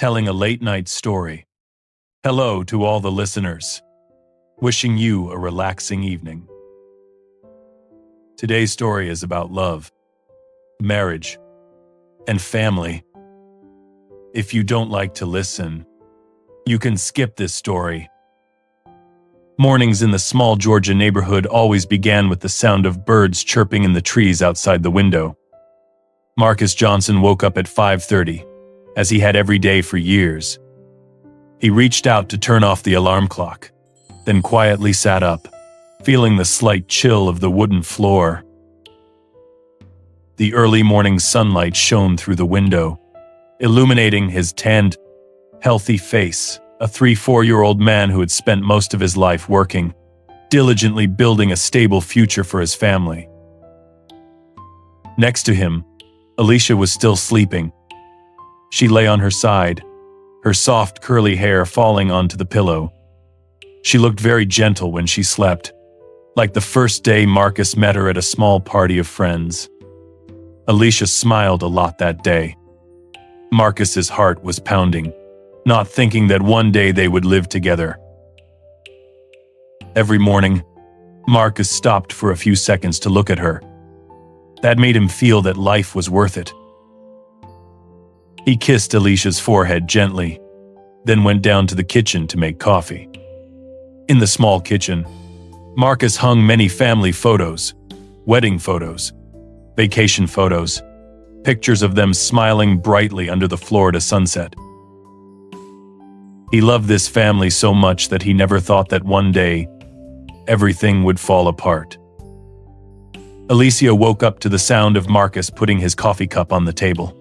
telling a late-night story. Hello to all the listeners. Wishing you a relaxing evening. Today's story is about love, marriage, and family. If you don't like to listen, you can skip this story. Mornings in the small Georgia neighborhood always began with the sound of birds chirping in the trees outside the window. Marcus Johnson woke up at 5:30, as he had every day for years. He reached out to turn off the alarm clock, then quietly sat up, feeling the slight chill of the wooden floor. The early morning sunlight shone through the window, illuminating his tanned, healthy face, a 3-4-year-old man who had spent most of his life working, diligently building a stable future for his family. Next to him, Alicia was still sleeping. She lay on her side, her soft curly hair falling onto the pillow. She looked very gentle when she slept, like the first day Marcus met her at a small party of friends. Alicia smiled a lot that day. Marcus's heart was pounding, not thinking that one day they would live together. Every morning, Marcus stopped for a few seconds to look at her. That made him feel that life was worth it. He kissed Alicia's forehead gently, then went down to the kitchen to make coffee. In the small kitchen, Marcus hung many family photos, wedding photos, vacation photos, pictures of them smiling brightly under the Florida sunset. He loved this family so much that he never thought that one day, everything would fall apart. Alicia woke up to the sound of Marcus putting his coffee cup on the table.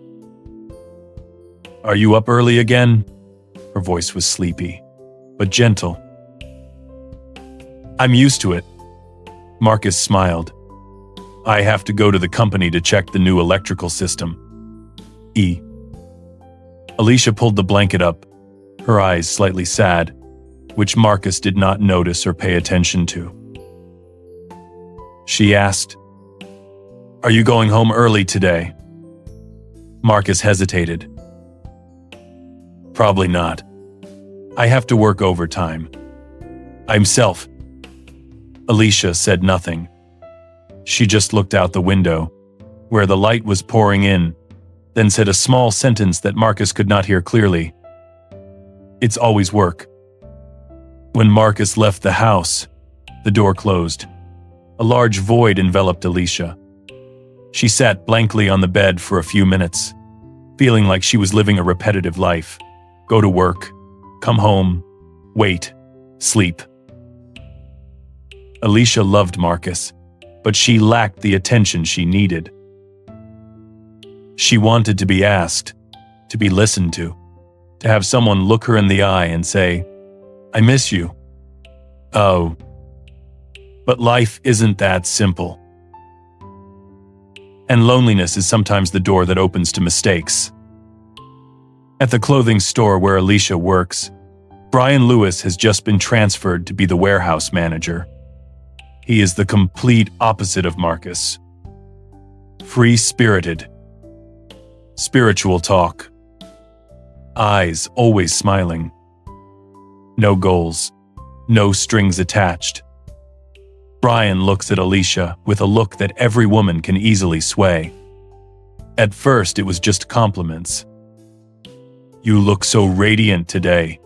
"Are you up early again?" Her voice was sleepy, but gentle. "I'm used to it." Marcus smiled. "I have to go to the company to check the new electrical system." Alicia pulled the blanket up, her eyes slightly sad, which Marcus did not notice or pay attention to. She asked, "Are you going home early today?" Marcus hesitated. "Probably not. I have to work overtime. I'm self." Alicia said nothing. She just looked out the window, where the light was pouring in, then said a small sentence that Marcus could not hear clearly. "It's always work." When Marcus left the house, the door closed. A large void enveloped Alicia. She sat blankly on the bed for a few minutes, feeling like she was living a repetitive life. Go to work, come home, wait, sleep. Alicia loved Marcus, but she lacked the attention she needed. She wanted to be asked, to be listened to have someone look her in the eye and say, "I miss you." Oh, but life isn't that simple. And loneliness is sometimes the door that opens to mistakes. At the clothing store where Alicia works, Brian Lewis has just been transferred to be the warehouse manager. He is the complete opposite of Marcus. Free-spirited. Spiritual talk. Eyes always smiling. No goals. No strings attached. Brian looks at Alicia with a look that every woman can easily sway. At first, it was just compliments. "You look so radiant today."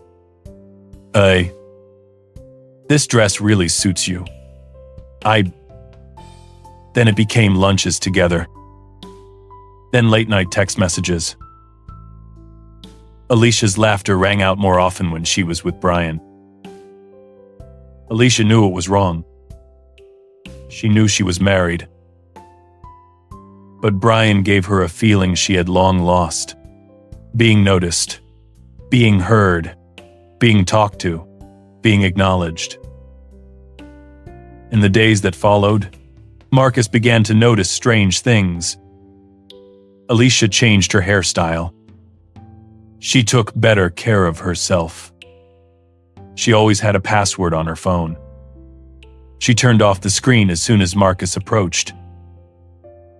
"This dress really suits you." Then it became lunches together. Then late-night text messages. Alicia's laughter rang out more often when she was with Brian. Alicia knew it was wrong. She knew she was married. But Brian gave her a feeling she had long lost. Being noticed, being heard, being talked to, being acknowledged. In the days that followed, Marcus began to notice strange things. Alicia changed her hairstyle. She took better care of herself. She always had a password on her phone. She turned off the screen as soon as Marcus approached.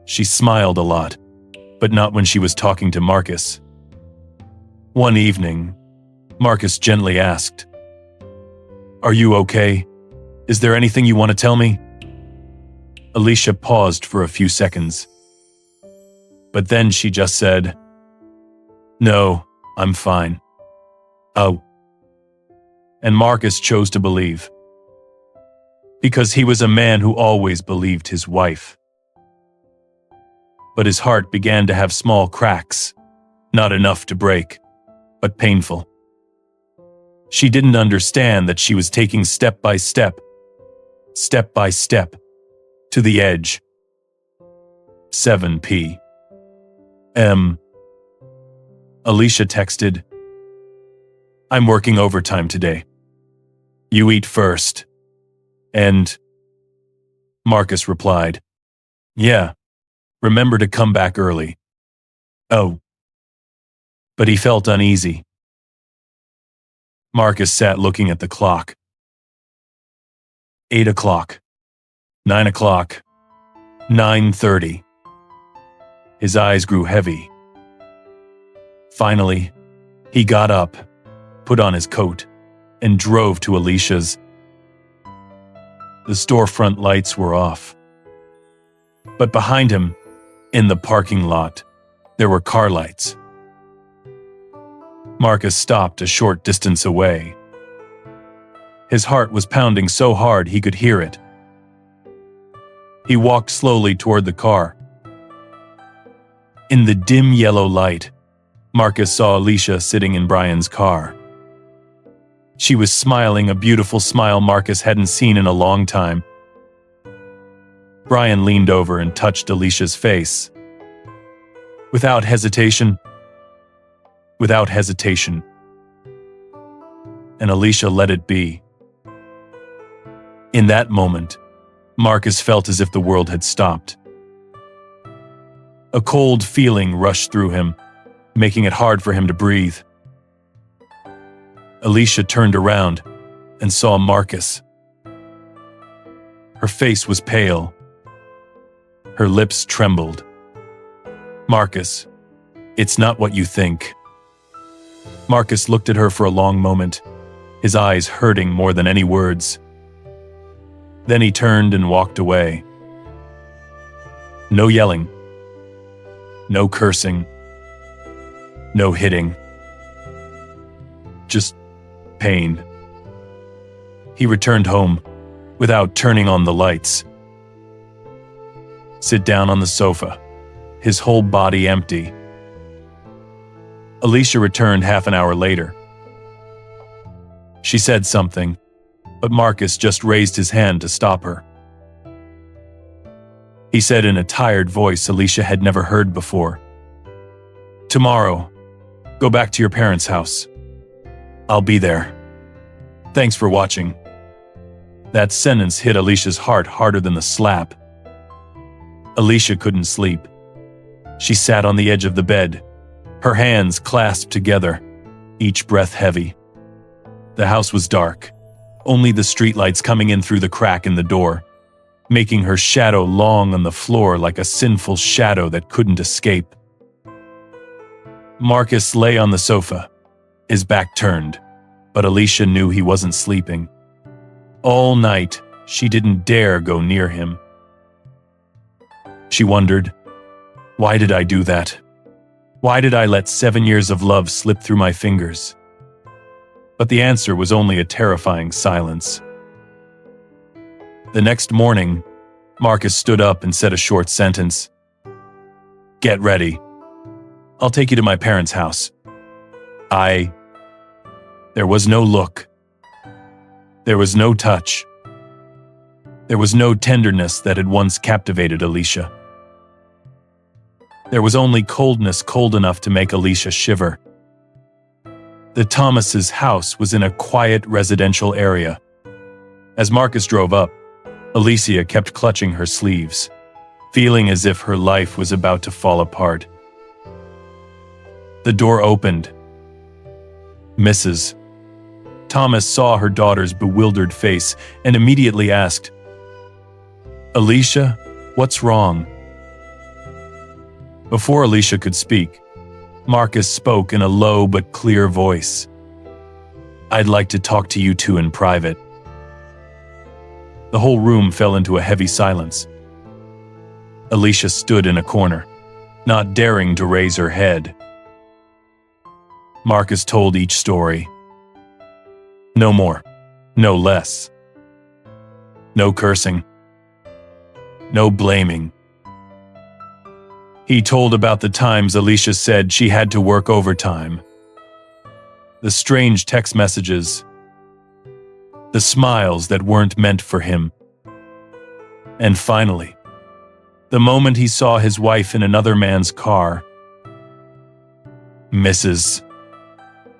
She smiled a lot, but not when she was talking to Marcus. One evening, Marcus gently asked, "Are you okay? Is there anything you want to tell me?" Alicia paused for a few seconds. But then she just said, "No, I'm fine." "Oh." And Marcus chose to believe. Because he was a man who always believed his wife. But his heart began to have small cracks, not enough to break, but painful. She didn't understand that she was taking step by step, to the edge. 7 p.m. Alicia texted, "I'm working overtime today. You eat first." And Marcus replied, "Yeah, remember to come back early." Oh. But he felt uneasy. Marcus sat looking at the clock. 8 o'clock, 9 o'clock, 9:30. His eyes grew heavy. Finally, he got up, put on his coat, and drove to Alicia's. The storefront lights were off. But behind him, in the parking lot, there were car lights. Marcus stopped a short distance away. His heart was pounding so hard he could hear it. He walked slowly toward the car. In the dim yellow light, Marcus saw Alicia sitting in Brian's car. She was smiling a beautiful smile Marcus hadn't seen in a long time. Brian leaned over and touched Alicia's face. Without hesitation. And Alicia let it be. In that moment, Marcus felt as if the world had stopped. A cold feeling rushed through him, making it hard for him to breathe. Alicia turned around and saw Marcus. Her face was pale. Her lips trembled. "Marcus, it's not what you think." Marcus looked at her for a long moment, his eyes hurting more than any words. Then he turned and walked away. No yelling. No cursing. No hitting. Just pain. He returned home without turning on the lights. Sit down on the sofa, his whole body empty. Alicia returned half an hour later. She said something, but Marcus just raised his hand to stop her. He said in a tired voice Alicia had never heard before, "Tomorrow, go back to your parents' house. I'll be there. Thanks for watching." That sentence hit Alicia's heart harder than the slap. Alicia couldn't sleep. She sat on the edge of the bed, her hands clasped together, each breath heavy. The house was dark, only the streetlights coming in through the crack in the door, making her shadow long on the floor like a sinful shadow that couldn't escape. Marcus lay on the sofa, his back turned, but Alicia knew he wasn't sleeping. All night, she didn't dare go near him. She wondered, why did I do that? Why did I let 7 years of love slip through my fingers? But the answer was only a terrifying silence. The next morning, Marcus stood up and said a short sentence. "Get ready. I'll take you to my parents' house." There was no look. There was no touch. There was no tenderness that had once captivated Alicia. There was only coldness cold enough to make Alicia shiver. The Thomases' house was in a quiet residential area. As Marcus drove up, Alicia kept clutching her sleeves, feeling as if her life was about to fall apart. The door opened. Mrs. Thomas saw her daughter's bewildered face and immediately asked, "Alicia, what's wrong?" Before Alicia could speak, Marcus spoke in a low but clear voice. "I'd like to talk to you two in private." The whole room fell into a heavy silence. Alicia stood in a corner, not daring to raise her head. Marcus told each story. No more, no less. No cursing. No blaming. He told about the times Alicia said she had to work overtime, the strange text messages, the smiles that weren't meant for him, and finally, the moment he saw his wife in another man's car. Mrs.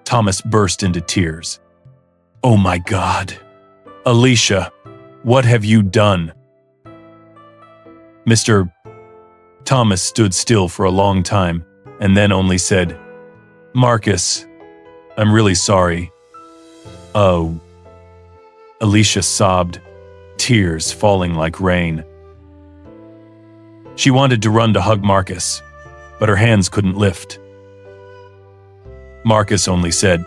Thomas burst into tears. "Oh my God, Alicia, what have you done?" Mr. Thomas stood still for a long time and then only said, "Marcus, I'm really sorry." "Oh." Alicia sobbed, tears falling like rain. She wanted to run to hug Marcus, but her hands couldn't lift. Marcus only said,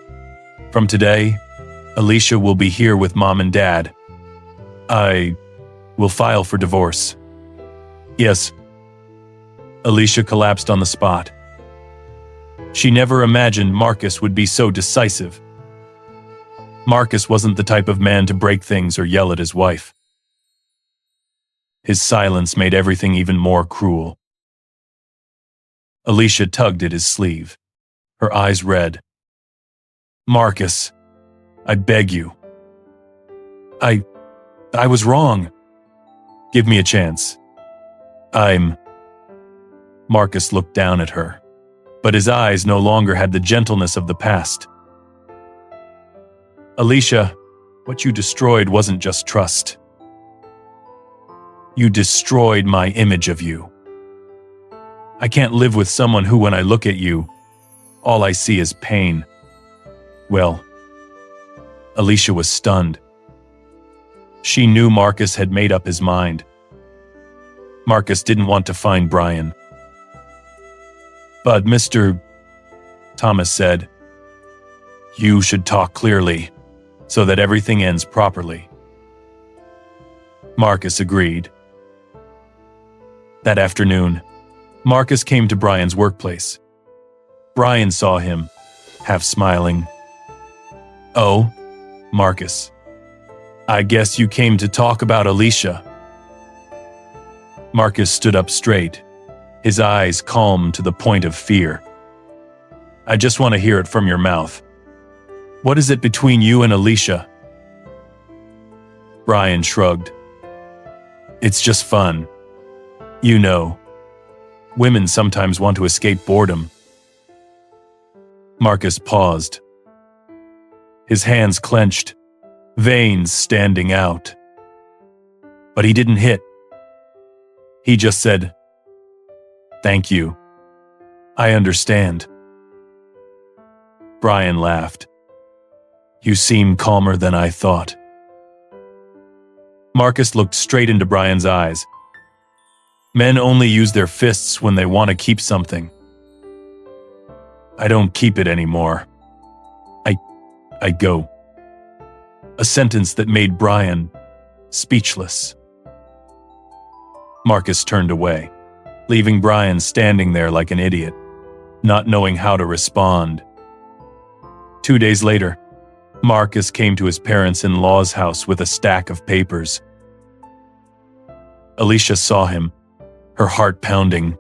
"From today, Alicia will be here with Mom and Dad. I will file for divorce." "Yes." Alicia collapsed on the spot. She never imagined Marcus would be so decisive. Marcus wasn't the type of man to break things or yell at his wife. His silence made everything even more cruel. Alicia tugged at his sleeve, her eyes red. "Marcus, I beg you. I was wrong. Give me a chance. Marcus looked down at her, but his eyes no longer had the gentleness of the past. "Alicia, what you destroyed wasn't just trust. You destroyed my image of you. I can't live with someone who, when I look at you, all I see is pain." Well, Alicia was stunned. She knew Marcus had made up his mind. Marcus didn't want to find Brian. "But Mr. Thomas said, you should talk clearly so that everything ends properly." Marcus agreed. That afternoon, Marcus came to Brian's workplace. Brian saw him, half smiling. "Oh, Marcus, I guess you came to talk about Alicia." Marcus stood up straight, his eyes calm to the point of fear. "I just want to hear it from your mouth. What is it between you and Alicia?" Brian shrugged. "It's just fun. You know, women sometimes want to escape boredom." Marcus paused. His hands clenched, veins standing out. But he didn't hit. He just said, "Thank you. I understand." Brian laughed. "You seem calmer than I thought." Marcus looked straight into Brian's eyes. "Men only use their fists when they want to keep something. I don't keep it anymore. I go." A sentence that made Brian speechless. Marcus turned away, leaving Brian standing there like an idiot, not knowing how to respond. 2 days later, Marcus came to his parents-in-law's house with a stack of papers. Alicia saw him, her heart pounding.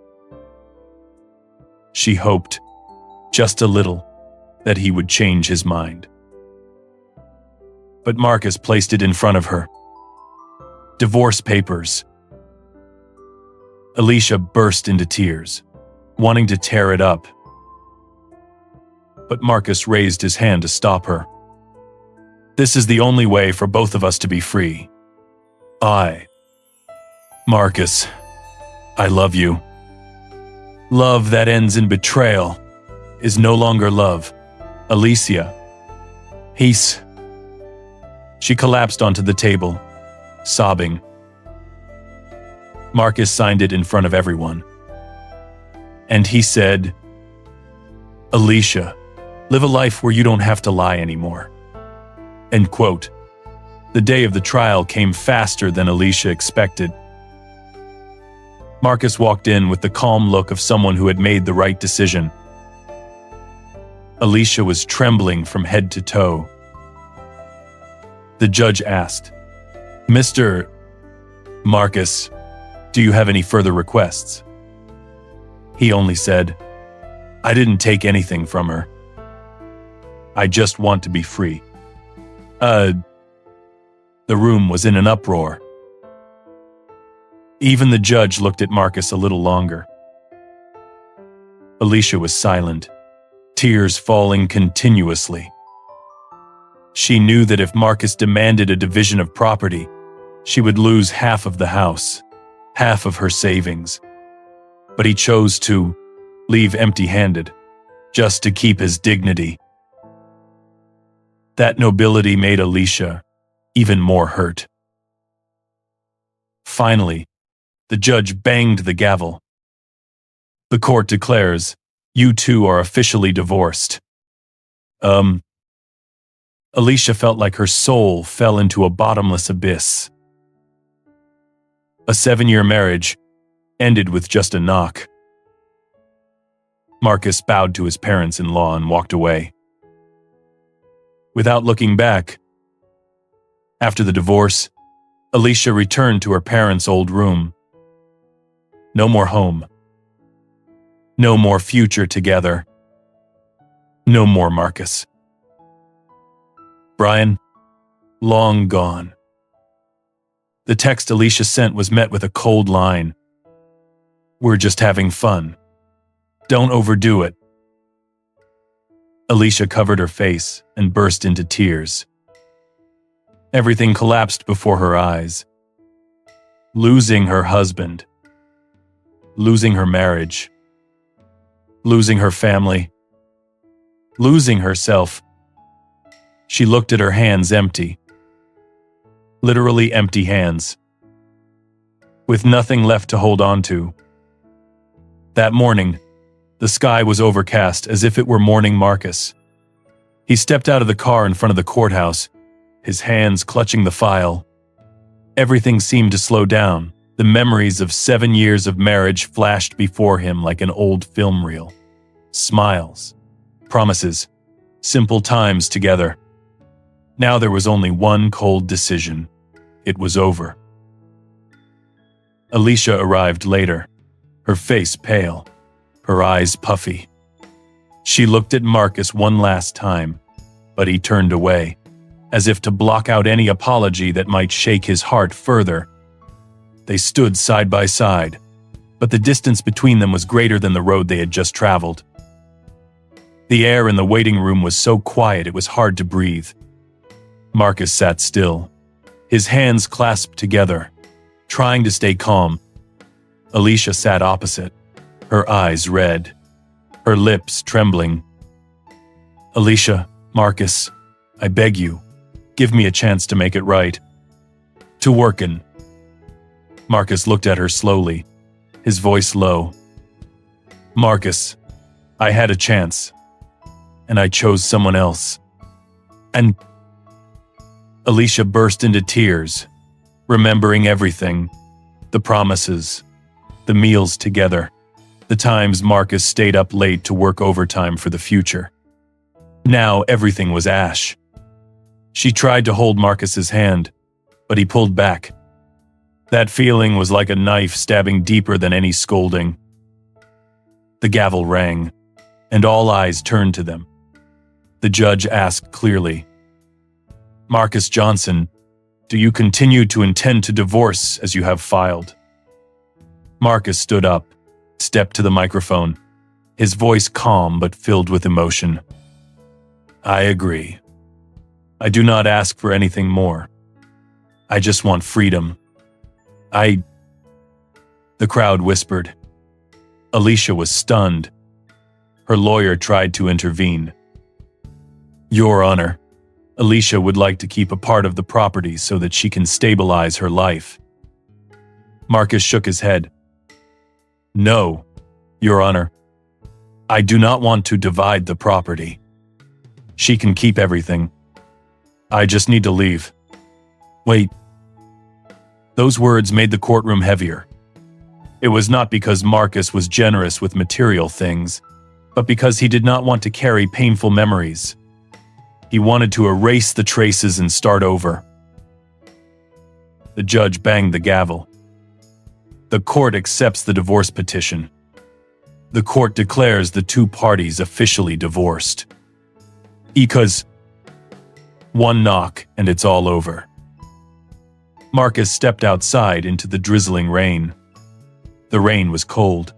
She hoped, just a little, that he would change his mind. But Marcus placed it in front of her. Divorce papers. Alicia burst into tears, wanting to tear it up. But Marcus raised his hand to stop her. "This is the only way for both of us to be free. Marcus, I love you. Love that ends in betrayal is no longer love. Alicia, peace." She collapsed onto the table, sobbing. Marcus signed it in front of everyone. And he said, Alicia, live a life where you don't have to lie anymore. End quote. The day of the trial came faster than Alicia expected. Marcus walked in with the calm look of someone who had made the right decision. Alicia was trembling from head to toe. The judge asked, "Mr. Marcus, do you have any further requests?" He only said, "I didn't take anything from her. I just want to be free." The room was in an uproar. Even the judge looked at Marcus a little longer. Alicia was silent, tears falling continuously. She knew that if Marcus demanded a division of property, she would lose half of the house, half of her savings. But he chose to leave empty-handed, just to keep his dignity. That nobility made Alicia even more hurt. Finally, the judge banged the gavel. "The court declares, you two are officially divorced." Alicia felt like her soul fell into a bottomless abyss. A 7-year marriage ended with just a knock. Marcus bowed to his parents-in-law and walked away. Without looking back, after the divorce, Alicia returned to her parents' old room. No more home. No more future together. No more Marcus. Brian, long gone. The text Alicia sent was met with a cold line. "We're just having fun. Don't overdo it." Alicia covered her face and burst into tears. Everything collapsed before her eyes. Losing her husband. Losing her marriage. Losing her family. Losing herself. She looked at her hands empty. Literally empty hands. With nothing left to hold on to. That morning, the sky was overcast as if it were mourning Marcus. He stepped out of the car in front of the courthouse, his hands clutching the file. Everything seemed to slow down. The memories of 7 years of marriage flashed before him like an old film reel. Smiles, promises, simple times together. Now there was only one cold decision. It was over. Alicia arrived later, her face pale, her eyes puffy. She looked at Marcus one last time, but he turned away, as if to block out any apology that might shake his heart further. They stood side by side, but the distance between them was greater than the road they had just traveled. The air in the waiting room was so quiet it was hard to breathe. Marcus sat still, his hands clasped together, trying to stay calm. Alicia sat opposite, her eyes red, her lips trembling. "Alicia, Marcus, I beg you, give me a chance to make it right. To workin." Marcus looked at her slowly, his voice low. "Marcus, I had a chance, and I chose someone else. And..." Alicia burst into tears, remembering everything, the promises, the meals together, the times Marcus stayed up late to work overtime for the future. Now everything was ash. She tried to hold Marcus's hand, but he pulled back. That feeling was like a knife stabbing deeper than any scolding. The gavel rang, and all eyes turned to them. The judge asked clearly, "Marcus Johnson, do you continue to intend to divorce as you have filed?" Marcus stood up, stepped to the microphone, his voice calm but filled with emotion. "I agree. I do not ask for anything more. I just want freedom. The crowd whispered. Alicia was stunned. Her lawyer tried to intervene. "Your Honor, Alicia would like to keep a part of the property so that she can stabilize her life." Marcus shook his head. "No, Your Honor. I do not want to divide the property. She can keep everything. I just need to leave. Wait. Those words made the courtroom heavier. It was not because Marcus was generous with material things, but because he did not want to carry painful memories. He wanted to erase the traces and start over. The judge banged the gavel. The court accepts the divorce petition. The court declares the two parties officially divorced. Because one knock and it's all over. Marcus stepped outside into the drizzling rain. The rain was cold,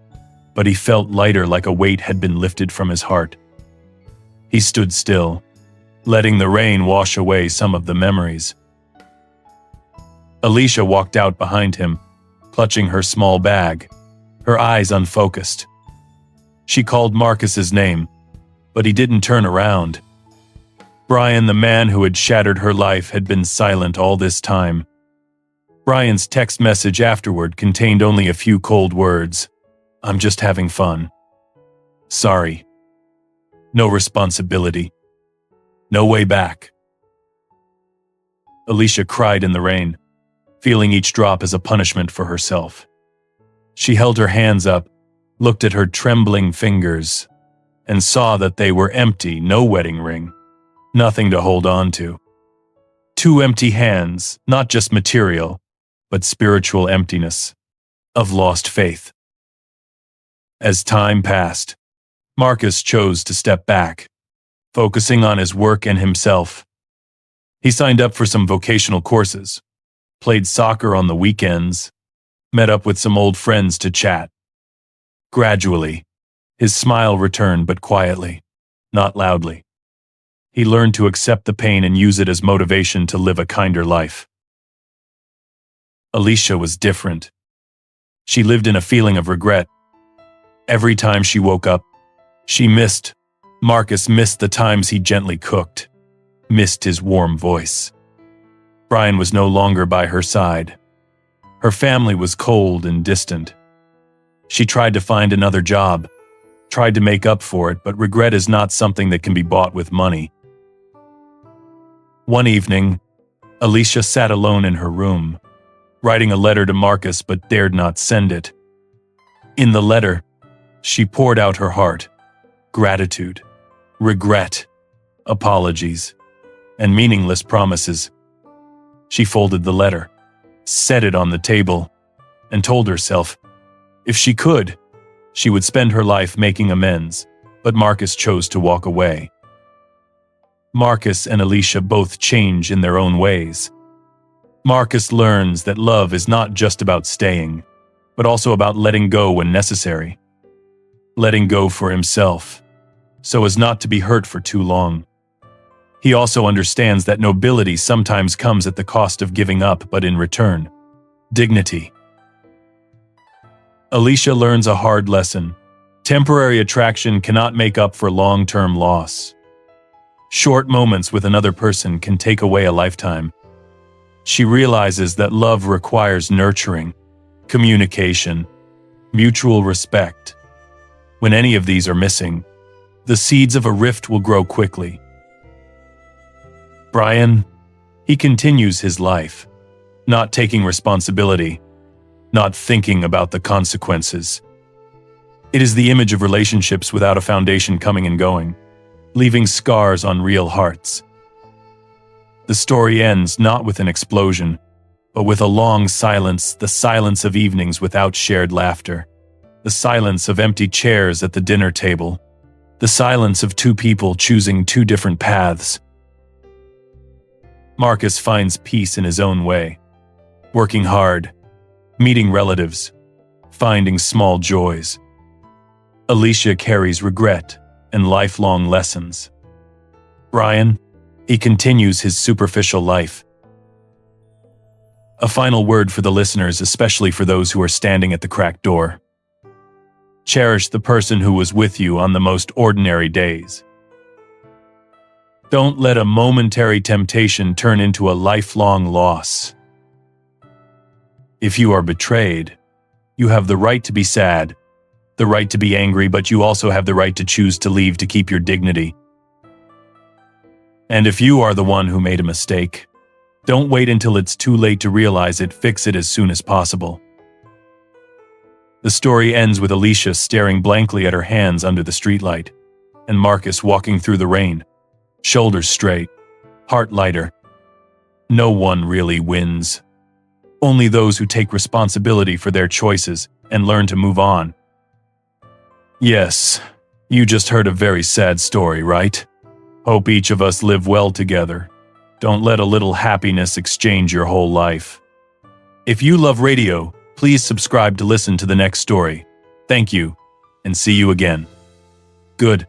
but he felt lighter, like a weight had been lifted from his heart. He stood still, letting the rain wash away some of the memories. Alicia walked out behind him, clutching her small bag, her eyes unfocused. She called Marcus's name, but he didn't turn around. Brian, the man who had shattered her life, had been silent all this time. Brian's text message afterward contained only a few cold words. I'm just having fun. Sorry. No responsibility. No way back. Alicia cried in the rain, feeling each drop as a punishment for herself. She held her hands up, looked at her trembling fingers, and saw that they were empty, no wedding ring, nothing to hold on to. Two empty hands, not just material, but spiritual emptiness, of lost faith. As time passed, Marcus chose to step back, focusing on his work and himself. He signed up for some vocational courses, played soccer on the weekends, met up with some old friends to chat. Gradually, his smile returned, but quietly, not loudly. He learned to accept the pain and use it as motivation to live a kinder life. Alicia was different. She lived in a feeling of regret. Every time she woke up, Marcus missed the times he gently cooked, missed his warm voice. Brian was no longer by her side. Her family was cold and distant. She tried to find another job, tried to make up for it, but regret is not something that can be bought with money. One evening, Alicia sat alone in her room, writing a letter to Marcus but dared not send it. In the letter, she poured out her heart, gratitude, regret, apologies, and meaningless promises. She folded the letter, set it on the table, and told herself, if she could, she would spend her life making amends, but Marcus chose to walk away. Marcus and Alicia both change in their own ways. Marcus learns that love is not just about staying, but also about letting go when necessary. Letting go for himself, so as not to be hurt for too long. He also understands that nobility sometimes comes at the cost of giving up, but in return, dignity. Alicia learns a hard lesson. Temporary attraction cannot make up for long-term loss. Short moments with another person can take away a lifetime. She realizes that love requires nurturing, communication, mutual respect. When any of these are missing, the seeds of a rift will grow quickly. Brian, he continues his life, not taking responsibility, not thinking about the consequences. It is the image of relationships without a foundation coming and going, leaving scars on real hearts. The story ends not with an explosion, but with a long silence, the silence of evenings without shared laughter, the silence of empty chairs at the dinner table, the silence of two people choosing two different paths. Marcus finds peace in his own way, working hard, meeting relatives, finding small joys. Alicia carries regret and lifelong lessons. Brian, he continues his superficial life. A final word for the listeners, especially for those who are standing at the cracked door. Cherish the person who was with you on the most ordinary days. Don't let a momentary temptation turn into a lifelong loss. If you are betrayed, you have the right to be sad, the right to be angry, but you also have the right to choose to leave to keep your dignity. And if you are the one who made a mistake, don't wait until it's too late to realize it. Fix it as soon as possible. The story ends with Alicia staring blankly at her hands under the streetlight, and Marcus walking through the rain, shoulders straight, heart lighter. No one really wins. Only those who take responsibility for their choices and learn to move on. Yes, you just heard a very sad story, right? Hope each of us live well together. Don't let a little happiness exchange your whole life. If you love radio, please subscribe to listen to the next story. Thank you, and see you again. Good.